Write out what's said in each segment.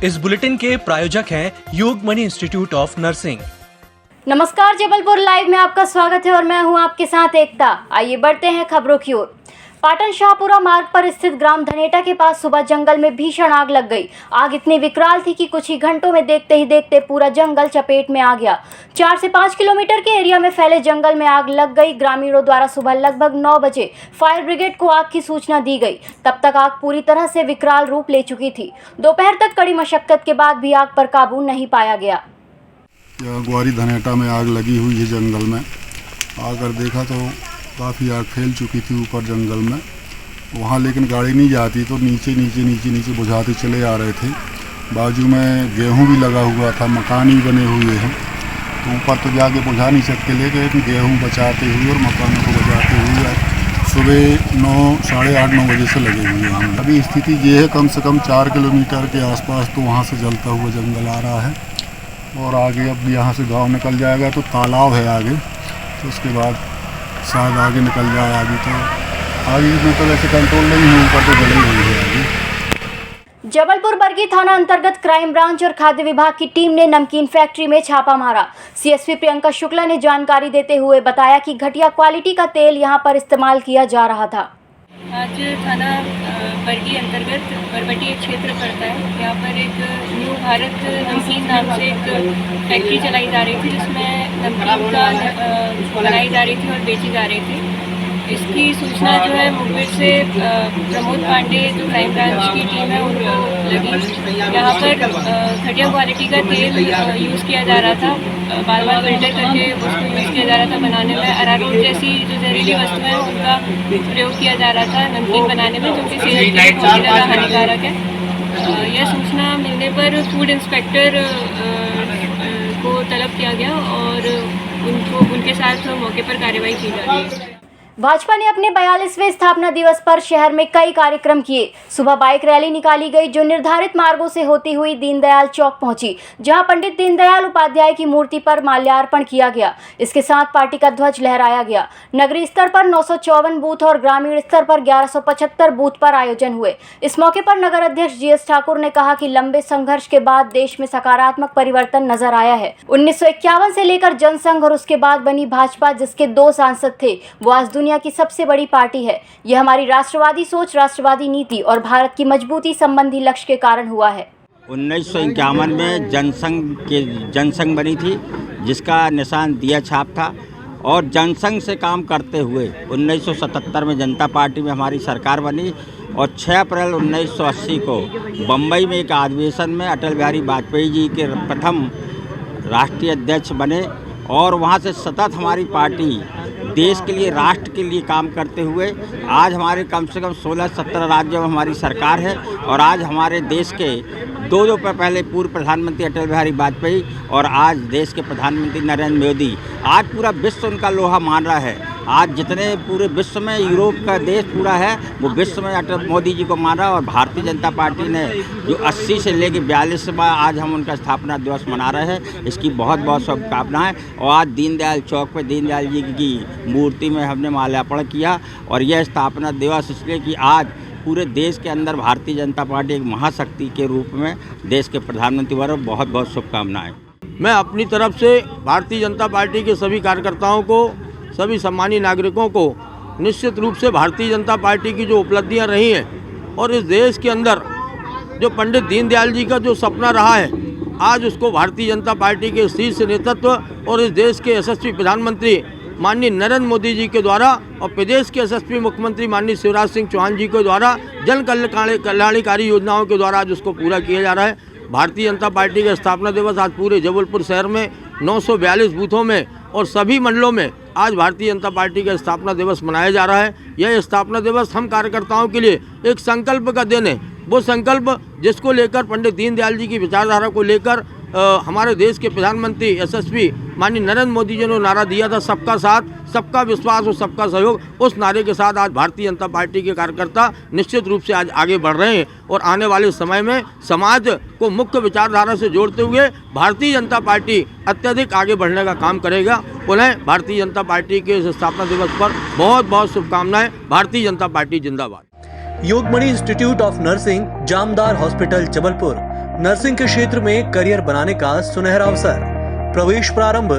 इस बुलेटिन के प्रायोजक हैं योगमणि इंस्टीट्यूट ऑफ नर्सिंग। नमस्कार, जबलपुर लाइव में आपका स्वागत है और मैं हूं आपके साथ एकता। आइए बढ़ते हैं खबरों की ओर। पाटन शाहपुरा मार्ग पर स्थित ग्राम धनेटा के पास सुबह जंगल में भीषण आग लग गई। आग इतनी विकराल थी कि कुछ ही घंटों में देखते ही देखते पूरा जंगल चपेट में आ गया। 4 से 5 किलोमीटर के एरिया में फैले जंगल में आग लग गई। ग्रामीणों द्वारा सुबह लगभग 9 बजे फायर ब्रिगेड को आग की सूचना दी गई। तब तक आग पूरी तरह से विकराल रूप ले चुकी थी। दोपहर तक कड़ी मशक्कत के बाद भी आग पर काबू नहीं पाया गया। ग्वारी धनेटा में आग लगी हुई है। जंगल में आकर देखा तो काफ़ी आग फैल चुकी थी ऊपर जंगल में। वहाँ लेकिन गाड़ी नहीं जाती तो नीचे बुझाते चले आ रहे थे। बाजू में गेहूं भी लगा हुआ था, मकान ही बने हुए हैं, तो ऊपर तो जाके बुझा नहीं सकते, लेकिन गेहूं बचाते हुए और मकानों को बचाते हुए सुबह 8:30-9 बजे से लगे हुए हैं। अभी स्थिति ये है, कम से कम 4 किलोमीटर के आसपास तो वहाँ से जलता हुआ जंगल आ रहा है और आगे अब यहाँ से गाँव निकल जाएगा तो तालाब है आगे, तो उसके बाद शायद आगे निकल जाए। आगे तो आगे में तो वैसे कंट्रोल नहीं है, ऊपर तो जली हुई है आगे। जबलपुर बरगी थाना अंतर्गत क्राइम ब्रांच और खाद्य विभाग की टीम ने नमकीन फैक्ट्री में छापा मारा। सीएसपी प्रियंका शुक्ला ने जानकारी देते हुए बताया कि घटिया क्वालिटी का तेल यहां पर इस्तेमाल किया जा रहा था। आज थाना बरगी अंतर्गत बरबटी क्षेत्र पड़ता है। यहाँ पर एक न्यू भारत नमकीन नाम से एक फैक्ट्री चलाई जा रही थी, जिसमें नमकीन का बनाई जा रही थी और बेची जा रही थी। इसकी सूचना जो है मुंबई से प्रमोद पांडे जो क्राइम ब्रांच की टीम है उनको लगी। यहाँ पर घटिया क्वालिटी का तेल यूज़ किया जा रहा था, बार बार फिल्टर करके उसको यूज़ किया जा रहा था बनाने में। अरारोट जैसी जो जहरीली वस्तुएं हैं उनका प्रयोग किया जा रहा था नमकीन बनाने में, जो कि सेहत के लिए बहुत ही ज़्यादा हानिकारक है। यह सूचना मिलने पर फूड इंस्पेक्टर को तलब किया गया और उनके साथ मौके पर कार्रवाई की जा रही है। भाजपा ने अपने 42वें स्थापना दिवस पर शहर में कई कार्यक्रम किए। सुबह बाइक रैली निकाली गई जो निर्धारित मार्गों से होती हुई दीनदयाल चौक पहुंची, जहां पंडित दीनदयाल उपाध्याय की मूर्ति पर माल्यार्पण किया गया। इसके साथ पार्टी का ध्वज लहराया गया। नगरीय स्तर पर 954 बूथ और ग्रामीण स्तर पर 1175 बूथ पर आयोजन हुए। इस मौके पर नगर अध्यक्ष GS ठाकुर ने कहा कि लंबे संघर्ष के बाद देश में सकारात्मक परिवर्तन नजर आया है। 1951 से लेकर जनसंघ और उसके बाद बनी भाजपा, जिसके 2 सांसद थे, वो आज दुनिया की सबसे बड़ी पार्टी है। यह हमारी राष्ट्रवादी सोच, राष्ट्रवादी नीति और भारत की मजबूती संबंधी लक्ष्य के कारण हुआ है। 1951 में जनसंघ बनी थी, जिसका निशान दिया छाप था, और जनसंघ से काम करते हुए 1977 में जनता पार्टी में हमारी सरकार बनी और 6 अप्रैल 1980 को बम्बई में एक अधिवेशन में अटल बिहारी वाजपेयी जी के प्रथम राष्ट्रीय अध्यक्ष बने और वहाँ से सतत हमारी पार्टी देश के लिए, राष्ट्र के लिए काम करते हुए आज हमारे कम से कम 16-17 राज्यों में हमारी सरकार है। और आज हमारे देश के 2 पहले पूर्व प्रधानमंत्री अटल बिहारी वाजपेयी और आज देश के प्रधानमंत्री नरेंद्र मोदी, आज पूरा विश्व उनका लोहा मान रहा है। आज जितने पूरे विश्व में यूरोप का देश पूरा है, वो विश्व में अटल मोदी जी को मान रहा है। और भारतीय जनता पार्टी ने जो 80 से लेकर 42वां आज हम उनका स्थापना दिवस मना रहे हैं, इसकी बहुत बहुत शुभकामनाएं। और आज दीनदयाल चौक पे दीनदयाल जी की मूर्ति में हमने माल्यार्पण किया और यह स्थापना दिवस इसलिए कि आज पूरे देश के अंदर भारतीय जनता पार्टी एक महाशक्ति के रूप में देश के प्रधानमंत्री वर्ग, बहुत बहुत शुभकामनाएं। मैं अपनी तरफ से भारतीय जनता पार्टी के सभी कार्यकर्ताओं को, सभी सम्मानित नागरिकों को निश्चित रूप से भारतीय जनता पार्टी की जो उपलब्धियां रही हैं और इस देश के अंदर जो पंडित दीनदयाल जी का जो सपना रहा है, आज उसको भारतीय जनता पार्टी के शीर्ष नेतृत्व और इस देश के यशस्वी प्रधानमंत्री माननीय नरेंद्र मोदी जी के द्वारा और प्रदेश के यशस्वी मुख्यमंत्री माननीय शिवराज सिंह चौहान जी के द्वारा जन कल्याणकारी योजनाओं के द्वारा आज उसको पूरा किया जा रहा है। भारतीय जनता पार्टी का स्थापना दिवस आज पूरे जबलपुर शहर में 942 बूथों में और सभी मंडलों में आज भारतीय जनता पार्टी का स्थापना दिवस मनाया जा रहा है। यह स्थापना दिवस हम कार्यकर्ताओं के लिए एक संकल्प का दिन है। वो संकल्प जिसको लेकर पंडित दीनदयाल जी की विचारधारा को लेकर हमारे देश के प्रधानमंत्री यशस्वी माननीय नरेंद्र मोदी जी ने नारा दिया था, सबका साथ, सबका विश्वास और सबका सहयोग। उस नारे के साथ आज भारतीय जनता पार्टी के कार्यकर्ता निश्चित रूप से आज आगे बढ़ रहे हैं और आने वाले समय में समाज को मुख्य विचारधारा से जोड़ते हुए भारतीय जनता पार्टी अत्यधिक आगे बढ़ने का काम करेगा। पुनः भारतीय जनता पार्टी के स्थापना दिवस पर बहुत बहुत शुभकामनाएं। भारतीय जनता पार्टी जिंदाबाद। Yogmani institute of nursing, Jamdar hospital, Jabalpur. Nursing के क्षेत्र में करियर बनाने का सुनहरा अवसर। प्रवेश प्रारंभ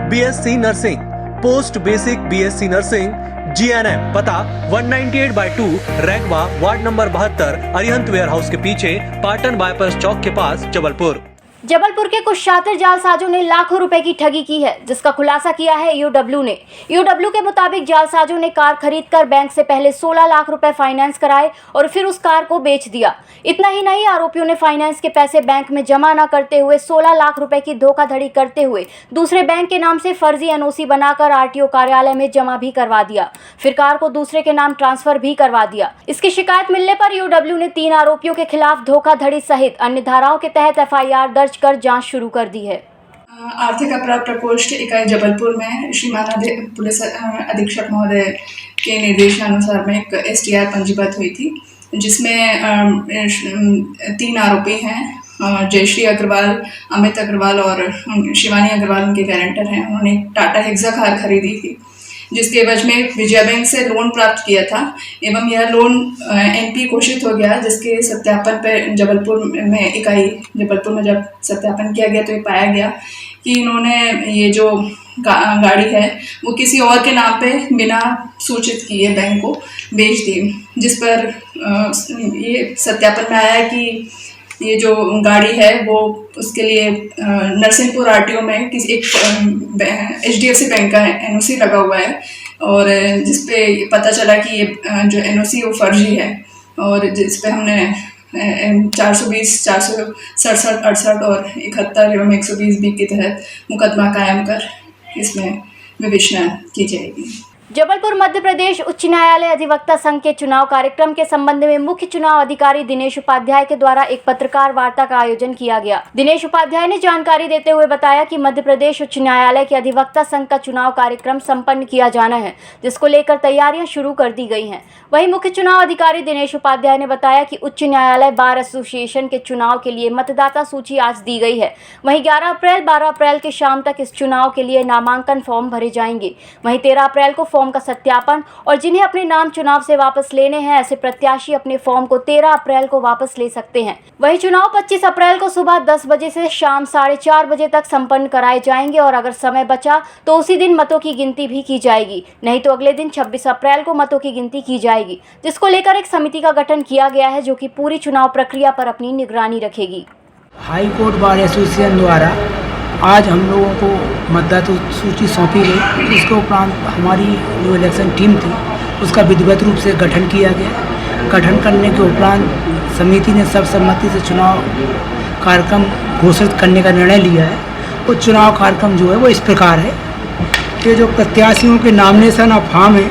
BSc nursing, post basic BSc nursing, GNM. पता 198/2 Raigwa, ward number 72, Arihant warehouse के पीछे, पाटन बाईपास चौक के पास, जबलपुर। जबलपुर के कुछ शातिर जालसाजों ने लाखों रुपए की ठगी की है, जिसका खुलासा किया है ईओडब्ल्यू ने। ईओडब्ल्यू के मुताबिक जालसाजों ने कार खरीदकर बैंक से पहले 16 लाख रुपए फाइनेंस कराए और फिर उस कार को बेच दिया। इतना ही नहीं, आरोपियों ने फाइनेंस के पैसे बैंक में जमा न करते हुए 16 लाख रुपए की धोखाधड़ी करते हुए दूसरे बैंक के नाम से फर्जी एनओसी बनाकर आरटीओ कार्यालय में जमा भी करवा दिया, फिर कार को दूसरे के नाम ट्रांसफर भी करवा दिया। इसकी शिकायत मिलने पर ईओडब्ल्यू ने 3 आरोपियों के खिलाफ धोखाधड़ी सहित अन्य धाराओं के तहत एफआईआर दर्ज कर जांच शुरू कर दी है। आर्थिक अपराध प्रकोष्ठ इकाई जबलपुर में श्रीमान पुलिस अधीक्षक महोदय के निर्देशानुसार में एक एसटीआर पंजीबद्ध हुई थी, जिसमें 3 आरोपी हैं, जयश्री अग्रवाल, अमित अग्रवाल और शिवानी अग्रवाल उनके गारंटर हैं। उन्होंने टाटा हेक्सा कार खरीदी थी, जिसके एवज में विजया बैंक से लोन प्राप्त किया था एवं यह लोन एनपी घोषित हो गया, जिसके सत्यापन पर जबलपुर में इकाई जबलपुर में जब सत्यापन किया गया तो ये पाया गया कि इन्होंने ये जो गाड़ी है वो किसी और के नाम पे बिना सूचित किए बैंक को बेच दी, जिस पर ये सत्यापन में आया कि ये जो गाड़ी है वो उसके लिए नरसिंहपुर आरटीओ में किसी एक HDFC बैंक का एनओसी लगा हुआ है और जिस पे पता चला कि ये जो एनओसी वो फर्जी है और जिस पे हमने 420, 467, 68 और 71 एवं 120B के तहत मुकदमा कायम कर इसमें विवेचना की जाएगी। जबलपुर मध्य प्रदेश उच्च न्यायालय अधिवक्ता संघ के चुनाव कार्यक्रम के संबंध में मुख्य चुनाव अधिकारी दिनेश उपाध्याय के द्वारा एक पत्रकार वार्ता का आयोजन किया गया। दिनेश उपाध्याय ने जानकारी देते हुए बताया कि मध्य प्रदेश उच्च न्यायालय के अधिवक्ता संघ का चुनाव कार्यक्रम संपन्न किया जाना है, जिसको लेकर तैयारियां शुरू कर दी गई हैं। वहीं मुख्य चुनाव अधिकारी दिनेश उपाध्याय ने बताया कि उच्च न्यायालय बार एसोसिएशन के चुनाव के लिए मतदाता सूची आज दी गई है। वहीं 11 अप्रैल 12 अप्रैल के शाम तक इस चुनाव के लिए नामांकन फॉर्म भरे जाएंगे। वहीं 13 अप्रैल को फॉर्म का सत्यापन और जिन्हें अपने नाम चुनाव से वापस लेने हैं, ऐसे प्रत्याशी अपने फॉर्म को 13 अप्रैल को वापस ले सकते हैं। वहीं चुनाव 25 अप्रैल को सुबह 10 बजे से शाम 4:30 बजे तक संपन्न कराए जाएंगे और अगर समय बचा तो उसी दिन मतों की गिनती भी की जाएगी, नहीं तो अगले दिन 26 अप्रैल को मतों की गिनती की जाएगी, जिसको लेकर एक समिति का गठन किया गया है जो कि पूरी चुनाव प्रक्रिया पर अपनी निगरानी रखेगी। हाई कोर्ट बार एसोसिएशन द्वारा आज हम लोगों को मतदाता सूची सौंपी गई। इसके उपरांत हमारी जो इलेक्शन टीम थी उसका विधिवत रूप से गठन किया गया। गठन करने के उपरांत समिति ने सर्वसम्मति से चुनाव कार्यक्रम घोषित करने का निर्णय लिया है। वो चुनाव कार्यक्रम जो है वो इस प्रकार है कि जो प्रत्याशियों के नॉमिनेशन ऑफ फॉर्म है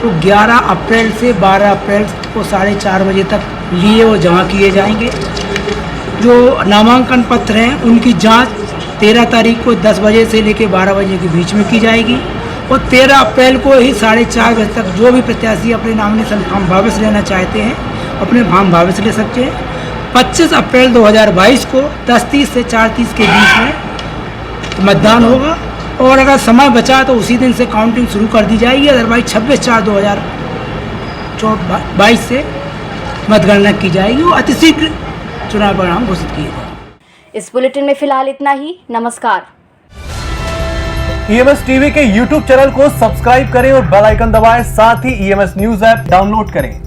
तो 11 अप्रैल से 12 अप्रैल को 4:30 बजे तक लिए और जमा किए जाएंगे। जो नामांकन पत्र हैं उनकी जाँच 13 तारीख को 10 बजे से लेकर 12 बजे के बीच में की जाएगी और 13 अप्रैल को ही 4:30 बजे तक जो भी प्रत्याशी अपने नॉमिनेशन फॉर्म वापस लेना चाहते हैं अपने फॉर्म वापस ले सकते हैं। 25 अप्रैल 2022 को 10:30 से 4:30 के बीच में मतदान होगा और अगर समय बचा तो उसी दिन से काउंटिंग शुरू कर दी जाएगी। अदरवाइज 26/4/2022 से मतगणना की जाएगी और अतिशीघ्र चुनाव परिणाम घोषित किए जाएंगे। इस बुलेटिन में फिलहाल इतना ही। नमस्कार। ईएमएस टीवी के YouTube चैनल को सब्सक्राइब करें और बेल आइकन दबाएं, साथ ही ईएमएस न्यूज ऐप डाउनलोड करें।